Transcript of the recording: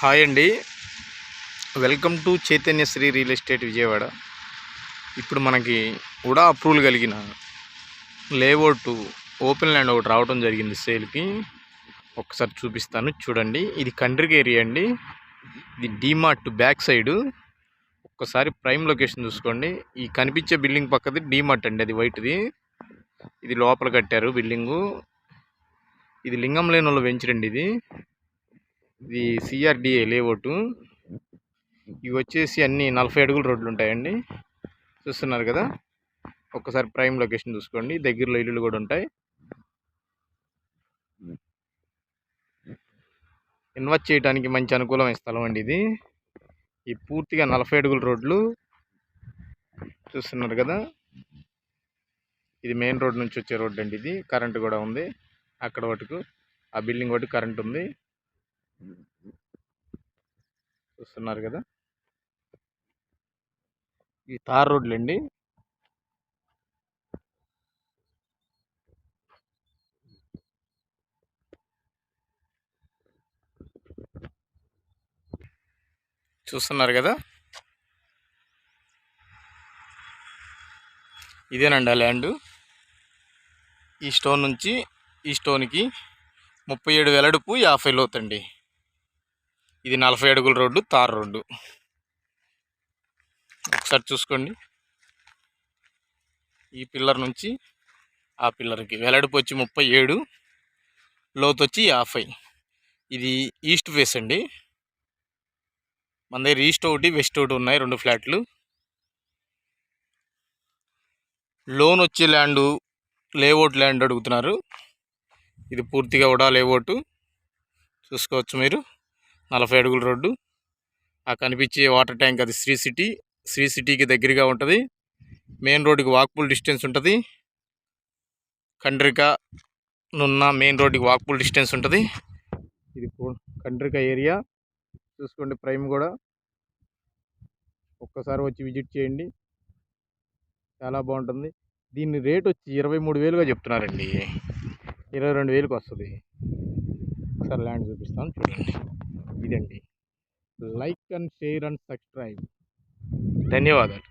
Hi అండి, welcome to Chaitanya Sri real estate Vijayawada. ఇప్పుడు మనకి కూడా అప్రూవల్ కలిగిన లేఅవుట్ ఓపెన్ ల్యాండ్ ఒకటి రావడం జరిగింది సేల్కి. ఒకసారి చూపిస్తాను చూడండి. ఇది కండ్రిక ఏరియా అండి. ఇది డీమార్ట్ బ్యాక్ సైడు. ఒక్కసారి ప్రైమ్ లొకేషన్ చూసుకోండి. ఈ కనిపించే బిల్డింగ్ పక్కది డీమార్ట్ అండి, అది వైట్ది. ఇది లోపల కట్టారు బిల్డింగు. ఇది లింగం లేని వాళ్ళు వెంచరండి. ఇది సిఆర్డిఏ లేఅవుట్. ఇవి వచ్చేసి అన్ని 40 అడుగుల రోడ్లు ఉంటాయండి. చూస్తున్నారు కదా. ఒక్కసారి ప్రైమ్ లొకేషన్ చూసుకోండి. దగ్గరలో ఇల్లులు కూడా ఉంటాయి. ఇన్వెస్ట్ చేయడానికి మంచి అనుకూలమైన స్థలం అండి ఇది. ఈ పూర్తిగా 40 అడుగుల రోడ్లు చూస్తున్నారు కదా. ఇది మెయిన్ రోడ్ నుంచి వచ్చే రోడ్ అండి. ఇది కరెంటు కూడా ఉంది అక్కడ వరకు. ఆ బిల్డింగ్ ఒకటి కరెంట్ ఉంది, చూస్తున్నారు కదా. ఈ తార్ రోడ్లు అండి. చూస్తున్నారు కదా. ఇదేనండి ఆ ల్యాండ్. ఈ స్టోన్ నుంచి ఈ స్టోన్కి 37 వెడల్పు 50 లోతండి. ఇది 40 అడుగుల రోడ్డు, తార్ రోడ్డు. ఒకసారి చూసుకోండి. ఈ పిల్లర్ నుంచి ఆ పిల్లర్కి వెడల్పు వచ్చి 37, లోతు వచ్చి 50. ఇది ఈస్ట్ ఫేస్ అండి. మన దగ్గర ఈస్ట్ ఒకటి వెస్ట్ ఒకటి ఉన్నాయి, 2 ఫ్లాట్లు. లోన్ వచ్చే ల్యాండ్ లేఅవుట్ ల్యాండ్ అడుగుతున్నారు. ఇది పూర్తిగా కూడా లేఅవుట్ చూసుకోవచ్చు మీరు. 40 అడుగుల రోడ్డు. ఆ కనిపించే వాటర్ ట్యాంక్ అది శ్రీ సిటీకి దగ్గరగా ఉంటుంది. మెయిన్ రోడ్డుకి వాక్బుల్ డిస్టెన్స్ ఉంటుంది. కండ్రిక నున్న మెయిన్ రోడ్డుకి వాక్బుల్ డిస్టెన్స్ ఉంటుంది. ఇది కండ్రిక ఏరియా చూసుకోండి. ప్రైమ్ కూడా ఒక్కసారి వచ్చి విజిట్ చేయండి, చాలా బాగుంటుంది. దీని రేట్ వచ్చి 23,000గా చెప్తున్నారండి. 22,000కి వస్తుంది. ఒకసారి ల్యాండ్ చూపిస్తాను చూడండి. ఇదండి. Like and share and subscribe. ధన్యవాదాలు.